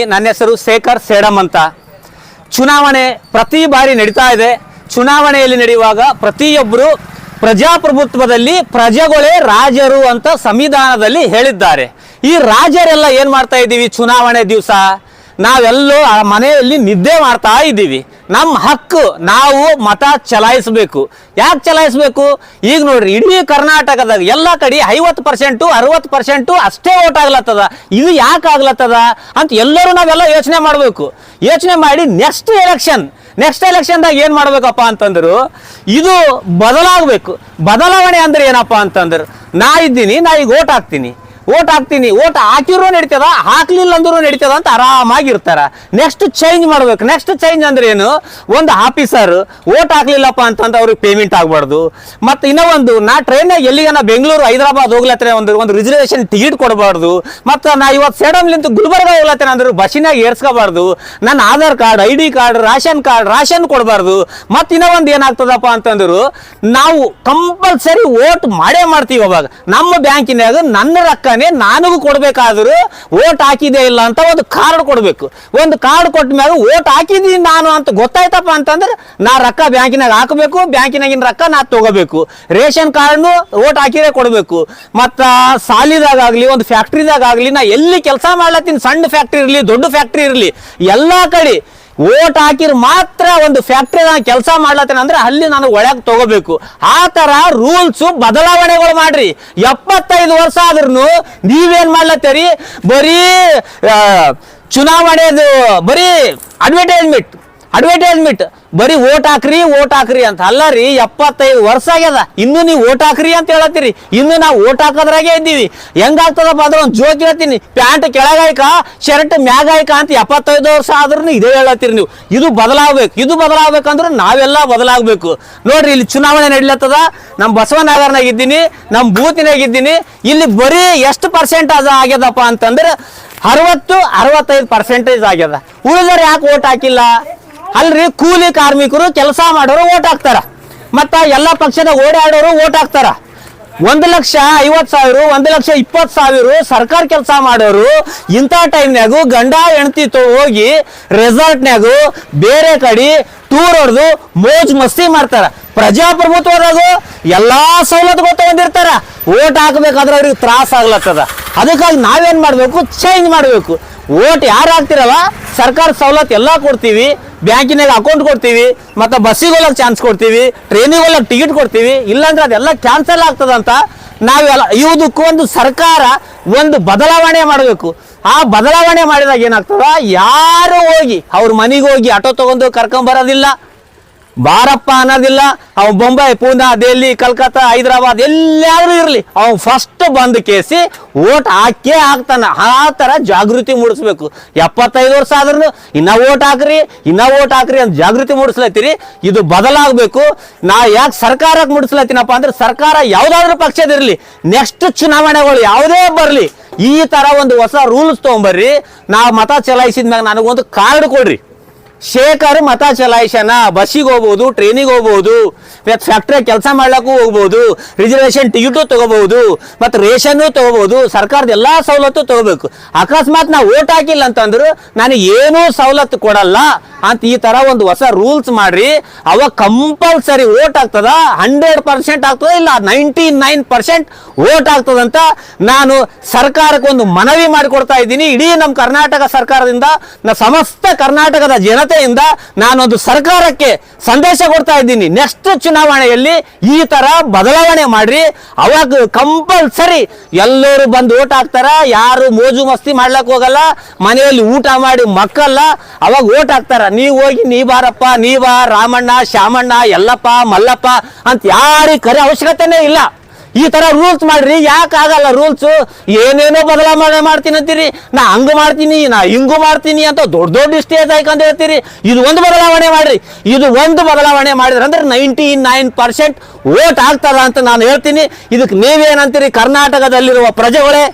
ನನ್ನ ಹೆಸರು ಶೇಖರ್ ಸೇಡಂ ಅಂತ. ಚುನಾವಣೆ ಪ್ರತಿ ಬಾರಿ ನಡೀತಾ ಇದೆ. ಚುನಾವಣೆಯಲ್ಲಿ ನಡೆಯುವಾಗ ಪ್ರತಿಯೊಬ್ಬರು ಪ್ರಜಾಪ್ರಭುತ್ವದಲ್ಲಿ ಪ್ರಜೆಗಳೇ ರಾಜರು ಅಂತ ಸಂವಿಧಾನದಲ್ಲಿ ಹೇಳಿದ್ದಾರೆ. ಈ ರಾಜರೆಲ್ಲ ಏನು ಮಾಡ್ತಾ ಇದ್ದೀವಿ? ಚುನಾವಣೆ ದಿವಸ ನಾವೆಲ್ಲೋ ಆ ಮನೆಯಲ್ಲಿ ನಿದ್ದೆ ಮಾಡ್ತಾ ಇದ್ದೀವಿ. ನಮ್ಮ ಹಕ್ಕು, ನಾವು ಮತ ಚಲಾಯಿಸಬೇಕು. ಯಾಕೆ ಚಲಾಯಿಸಬೇಕು? ಈಗ ನೋಡ್ರಿ, ಇಡೀ ಕರ್ನಾಟಕದಾಗ ಎಲ್ಲ ಕಡೆ 50% 60% ಅಷ್ಟೇ ಓಟ್ ಆಗ್ಲತ್ತದ. ಇದು ಯಾಕೆ ಆಗ್ಲತ್ತದ ಅಂತ ಎಲ್ಲರೂ ನಾವೆಲ್ಲ ಯೋಚನೆ ಮಾಡಬೇಕು. ಯೋಚನೆ ಮಾಡಿ ನೆಕ್ಸ್ಟ್ ಎಲೆಕ್ಷನ್ದಾಗ ಏನು ಮಾಡ್ಬೇಕಪ್ಪ ಅಂತಂದ್ರು, ಇದು ಬದಲಾಗಬೇಕು. ಬದಲಾವಣೆ ಅಂದ್ರೆ ಏನಪ್ಪ ಅಂತಂದ್ರೆ, ನಾ ಇದ್ದೀನಿ, ನಾ ಈಗ ಓಟ್ ಹಾಕ್ತೀನಿ, ಓಟ್ ಹಾಕಿರೋ ನಡೀತದ, ಹಾಕ್ಲಿಲ್ಲ ಅಂದ್ರೂ ನಡೀತದ ಅಂತ ಆರಾಮಾಗಿರ್ತಾರ. ನೆಕ್ಸ್ಟ್ ಚೇಂಜ್ ಮಾಡ್ಬೇಕು. ನೆಕ್ಸ್ಟ್ ಚೇಂಜ್ ಅಂದ್ರೆ ಏನು? ಒಂದು ಆಫೀಸರ್ ಓಟ್ ಹಾಕ್ಲಿಲ್ಲಪ್ಪ ಅಂತಂದ್ರೆ ಅವ್ರಿಗೆ ಪೇಮೆಂಟ್ ಆಗ್ಬಾರ್ದು. ಮತ್ತು ಇನ್ನೂ ಒಂದು, ನಾ ಟ್ರೈನಾಗ ಎಲ್ಲಿಗಾನ ಬೆಂಗಳೂರು ಹೈದರಾಬಾದ್ ಹೋಗ್ಲತ್ತೇನೆ ಒಂದು ರಿಸರ್ವೇಷನ್ ಟಿಕೆಟ್ ಕೊಡಬಾರ್ದು. ಮತ್ತು ನಾ ಇವತ್ತು ಸೇಡಂಲಿಂತ ಗುಲ್ಬರ್ಗ ಹೋಗ್ಲತ್ತೇನೆ ಅಂದ್ರೆ ಬಸ್ಸಿನಾಗ ಏರ್ಸ್ಕೋಬಾರ್ದು. ನನ್ನ Aadhaar card, ID card, ration ಕೊಡಬಾರ್ದು. ಮತ್ತು ಇನ್ನೂ ಒಂದು ಏನಾಗ್ತದಪ್ಪ ಅಂತಂದ್ರು, ನಾವು ಕಂಪಲ್ಸರಿ ಓಟ್ ಮಾಡೇ ಮಾಡ್ತೀವಿ. ಅವಾಗ ನಮ್ಮ ಬ್ಯಾಂಕಿನಾಗ ನನ್ನ ರೊಕ್ಕ ನನಗೂ ಕೊಡ್ಬೇಕಾದ್ರು ಓಟ್ ಹಾಕಿದೆ ಇಲ್ಲ ಅಂತ ಒಂದು ಕಾರ್ಡ್ ಕೊಡ್ಬೇಕು. ಒಂದು ಕಾರ್ಡ್ ಕೊಟ್ಟ ಮ್ಯಾಗ ಓಟ್ ಹಾಕಿದೀನಿ ನಾನು ಅಂತ ಗೊತ್ತಾಯ್ತಪ್ಪ ಅಂತಂದ್ರೆ ನಾ ರೊಕ್ಕ ಬ್ಯಾಂಕಿನಾಗ ಹಾಕಬೇಕು, ಬ್ಯಾಂಕಿನಾಗಿನ ರೊಕ್ಕ ನಾ ತಗೋಬೇಕು. ರೇಷನ್ ಕಾರ್ಡ್ನು ಓಟ್ ಹಾಕಿರೇ ಕೊಡ್ಬೇಕು. ಮತ್ತ ಸಾಲಿದಾಗಲಿ ಒಂದು ಫ್ಯಾಕ್ಟ್ರಿದಾಗಲಿ, ನಾ ಎಲ್ಲಿ ಕೆಲಸ ಮಾಡ್ಲತ್ತೀನಿ, ಸಣ್ಣ ಫ್ಯಾಕ್ಟ್ರಿ ಇರಲಿ ದೊಡ್ಡ ಫ್ಯಾಕ್ಟ್ರಿ ಇರಲಿ, ಎಲ್ಲಾ ಕಡೆ ಓಟ್ ಹಾಕಿರ್ ಮಾತ್ರ ಒಂದು ಫ್ಯಾಕ್ಟ್ರಿ ಕೆಲಸ ಮಾಡ್ಲತ್ತೇನೆ ಅಂದ್ರೆ ಅಲ್ಲಿ ನಾನು ಒಳಗೆ ತಗೋಬೇಕು. ಆ ತರ ರೂಲ್ಸ್ ಬದಲಾವಣೆಗಳು ಮಾಡ್ರಿ. 75 ವರ್ಷ ಆದ್ರೂ ನೀವೇನ್ ಮಾಡ್ಲತ್ತೀರಿ? ಬರೀ ಚುನಾವಣೆದು ಬರೀ ಅಡ್ವರ್ಟೈಸ್ಮೆಂಟ್, ಬರೀ ಓಟ್ ಹಾಕ್ರಿ ಅಂತ. ಅಲ್ಲ ರೀ, 75 ವರ್ಷ ಆಗ್ಯದ, ಇನ್ನು ನೀವು ಓಟ್ ಹಾಕ್ರಿ ಅಂತ ಹೇಳತ್ತೀರಿ. ಇನ್ನು ನಾವು ಓಟ್ ಹಾಕೋದ್ರಾಗೆ ಇದ್ದೀವಿ. ಹೆಂಗಾಗ್ತದಪ್ಪ ಅಂದ್ರೆ ಒಂದು ಜೋಕ್ ಹೇಳ್ತೀನಿ, ಪ್ಯಾಂಟ್ ಕೆಳಗಾಯ್ಕ ಶರ್ಟ್ ಮ್ಯಾಗಾಯ್ಕ ಅಂತ 75 ವರ್ಷ ಆದ್ರೂ ಇದೇ ಹೇಳತ್ತೀರಿ ನೀವು. ಇದು ಬದಲಾಗಬೇಕಂದ್ರೆ ನಾವೆಲ್ಲ ಬದಲಾಗಬೇಕು. ನೋಡ್ರಿ, ಇಲ್ಲಿ ಚುನಾವಣೆ ನಡೀಲತ್ತದ. ನಮ್ಮ ಬಸವನಗರನಾಗ ಇದ್ದೀನಿ, ನಮ್ಮ ಬೂತಿನಾಗ ಇದ್ದೀನಿ. ಇಲ್ಲಿ ಬರೀ ಎಷ್ಟು % ಆಗ್ಯದಪ್ಪ ಅಂತಂದ್ರೆ 60-65% ಆಗ್ಯದ. ಉಳಿದರೆ ಯಾಕೆ ಓಟ್ ಹಾಕಿಲ್ಲ? ಅಲ್ರಿ, ಕೂಲಿ ಕಾರ್ಮಿಕರು ಕೆಲಸ ಮಾಡೋರು ಓಟ್ ಹಾಕ್ತಾರ, ಮತ್ತ ಎಲ್ಲ ಪಕ್ಷದ ಓಡಾಡೋರು ಓಟ್ ಹಾಕ್ತಾರ. 1,50,000 1,20,000 ಸರ್ಕಾರ ಕೆಲಸ ಮಾಡೋರು ಇಂಥ ಟೈಮ್ನಾಗು ಗಂಡ ಹೆಂಡತಿ ಹೋಗಿ ರೆಸಾರ್ಟ್ನಾಗು ಬೇರೆ ಕಡೆ ಟೂರ್ ಹೊಡೆದು ಮೋಜ್ ಮಸ್ತಿ ಮಾಡ್ತಾರ. ಪ್ರಜಾಪ್ರಭುತ್ವದಾಗು ಎಲ್ಲಾ ಸವಲತ್ತುಗಳು ತಗೊಂಡಿರ್ತಾರ. ಓಟ್ ಹಾಕ್ಬೇಕಾದ್ರೆ ಅವ್ರಿಗೆ ತ್ರಾಸ ಆಗ್ಲತ್ತದ. ಅದಕ್ಕಾಗಿ ನಾವೇನ್ ಮಾಡ್ಬೇಕು? ಚೇಂಜ್ ಮಾಡ್ಬೇಕು. ಓಟ್ ಯಾರು ಹಾಕ್ತಿರಲ್ಲ, ಸರ್ಕಾರ ಸವಲತ್ತು ಎಲ್ಲ ಕೊಡ್ತೀವಿ, ಬ್ಯಾಂಕಿನಾಗ ಅಕೌಂಟ್ ಕೊಡ್ತೀವಿ, ಮತ್ತು ಬಸ್ಸಿಗೆ ಹೋಗಕ್ಕೆ ಚಾನ್ಸ್ ಕೊಡ್ತೀವಿ, ಟ್ರೈನಿಗೆ ಹೋಗಕ್ಕೆ ಟಿಕೆಟ್ ಕೊಡ್ತೀವಿ. ಇಲ್ಲಾಂದ್ರೆ ಅದೆಲ್ಲ ಕ್ಯಾನ್ಸಲ್ ಆಗ್ತದಂತ ನಾವೆಲ್ಲ ಇದಕ್ಕೂ ಒಂದು ಸರ್ಕಾರ ಒಂದು ಬದಲಾವಣೆ ಮಾಡಬೇಕು. ಆ ಬದಲಾವಣೆ ಮಾಡಿದಾಗ ಏನಾಗ್ತದ, ಯಾರು ಹೋಗಿ ಅವ್ರ ಮನೆಗೆ ಹೋಗಿ ಆಟೋ ತಗೊಂಡು ಕರ್ಕೊಂಬರೋದಿಲ್ಲ, ಬಾರಪ್ಪ ಅನ್ನೋದಿಲ್ಲ. ಅವ್ನು ಬೊಂಬೈ, ಪೂನಾ, ದೆಹಲಿ, ಕಲ್ಕತ್ತಾ, ಹೈದರಾಬಾದ್ ಎಲ್ಲಾದ್ರೂ ಇರಲಿ, ಅವ್ನು ಫಸ್ಟ್ ಬಂದು ಕೇಸಿ ಓಟ್ ಹಾಕೇ ಹಾಕ್ತಾನ. ಆ ಥರ ಜಾಗೃತಿ ಮೂಡಿಸ್ಬೇಕು. 75 ವರ್ಷ ಆದ್ರೂ ಇನ್ನ ಓಟ್ ಹಾಕ್ರಿ ಅಂತ ಜಾಗೃತಿ ಮೂಡಿಸ್ಲತ್ತೀರಿ. ಇದು ಬದಲಾಗಬೇಕು. ನಾ ಯಾಕೆ ಸರ್ಕಾರಕ್ಕೆ ಮೂಡಿಸ್ಲತ್ತೀನಪ್ಪ ಅಂದ್ರೆ, ಸರ್ಕಾರ ಯಾವುದಾದ್ರೂ ಪಕ್ಷದಿರಲಿ, ನೆಕ್ಸ್ಟ್ ಚುನಾವಣೆಗಳು ಯಾವುದೇ ಬರಲಿ, ಈ ಥರ ಒಂದು ಹೊಸ ರೂಲ್ಸ್ ತೊಗೊಂಬರ್ರಿ. ನಾ ಮತ ಚಲಾಯಿಸಿದ್ಮ್ಯಾಗ ನನಗೊಂದು ಕಾರ್ಡ್ ಕೊಡ್ರಿ. ಶೇಖರ್ ಮತ ಚಲಾಯಿಸನ, ಬಸ್ಸಿಗೆ ಹೋಗ್ಬೋದು, ಟ್ರೈನಿಗೆ ಹೋಗ್ಬೋದು, ಫ್ಯಾಕ್ಟ್ರಿ ಕೆಲಸ ಮಾಡ್ಲಿಕ್ಕೂ ಹೋಗ್ಬೋದು, ರಿಸರ್ವೇಷನ್ ಟಿಕೆಟು ತಗೋಬಹುದು, ಮತ್ತು ರೇಷನ್ನು ತಗೋಬಹುದು. ಸರ್ಕಾರದ ಎಲ್ಲಾ ಸವಲತ್ತು ತಗೋಬೇಕು. ಅಕಸ್ಮಾತ್ ನಾವು ಓಟ್ ಹಾಕಿಲ್ಲ ಅಂತಂದ್ರು ನನಗೆ ಏನೂ ಸವಲತ್ತು ಕೊಡಲ್ಲ ಅಂತ ಈ ತರ ಒಂದು ಹೊಸ ರೂಲ್ಸ್ ಮಾಡ್ರಿ. ಅವಾಗ ಕಂಪಲ್ಸರಿ ಓಟ್ ಆಗ್ತದ. 100% ಆಗ್ತದ, ಇಲ್ಲ 99% ಓಟ್ ಆಗ್ತದಂತ ನಾನು ಸರ್ಕಾರಕ್ಕೆ ಒಂದು ಮನವಿ ಮಾಡಿಕೊಡ್ತಾ ಇದ್ದೀನಿ. ಇಡೀ ನಮ್ಮ ಕರ್ನಾಟಕ ಸರ್ಕಾರದಿಂದ, ಸಮಸ್ತ ಕರ್ನಾಟಕದ ಜನತೆಯಿಂದ ನಾನೊಂದು ಸರ್ಕಾರಕ್ಕೆ ಸಂದೇಶ ಕೊಡ್ತಾ ಇದ್ದೀನಿ. ನೆಕ್ಸ್ಟ್ ಚುನಾವಣೆಯಲ್ಲಿ ಈ ತರ ಬದಲಾವಣೆ ಮಾಡ್ರಿ. ಅವಾಗ ಕಂಪಲ್ಸರಿ ಎಲ್ಲರೂ ಬಂದು ಓಟ್ ಹಾಕ್ತಾರ. ಯಾರು ಮೋಜು ಮಸ್ತಿ ಮಾಡ್ಲಕ್ ಹೋಗಲ್ಲ, ಮನೆಯಲ್ಲಿ ಊಟ ಮಾಡಿ ಮಕ್ಕಲ್ಲ, ಅವಾಗ ಓಟ್ ಹಾಕ್ತಾರ. ನೀವು ಹೋಗಿ ನೀ ಬಾರಪ್ಪ, ನೀ ಬಾ, ರಾಮಣ್ಣ, ಶ್ಯಾಮಣ್ಣ, ಯಲ್ಲಪ್ಪ, ಮಲ್ಲಪ್ಪ ಅಂತ ಯಾರಿಗೆ ಕರೆ ಅವಶ್ಯಕತೆನೇ ಇಲ್ಲ. ಈ ತರ ರೂಲ್ಸ್ ಮಾಡ್ರಿ. ಯಾಕೆ ಆಗಲ್ಲ ರೂಲ್ಸ್? ಏನೇನೋ ಬದಲಾವಣೆ ಮಾಡ್ತೀನಿ ಅಂತೀರಿ, ನಾ ಹಂಗ ಮಾಡ್ತೀನಿ, ನಾ ಹಿಂಗು ಮಾಡ್ತೀನಿ ಅಂತ ದೊಡ್ಡ ಸ್ಟೇಜ್ ಹಾಕಂತ ಹೇಳ್ತೀರಿ. ಇದು ಒಂದು ಬದಲಾವಣೆ ಮಾಡ್ರಿ. ಇದು ಒಂದು ಬದಲಾವಣೆ ಮಾಡಿದ್ರೆ ಅಂದ್ರೆ 99% ಓಟ್ ಆಗ್ತದ ಅಂತ ನಾನು ಹೇಳ್ತೀನಿ. ಇದಕ್ಕೆ ನೀವೇನಂತೀರಿ? ಕರ್ನಾಟಕದಲ್ಲಿರುವ ಪ್ರಜೆಗಳೇ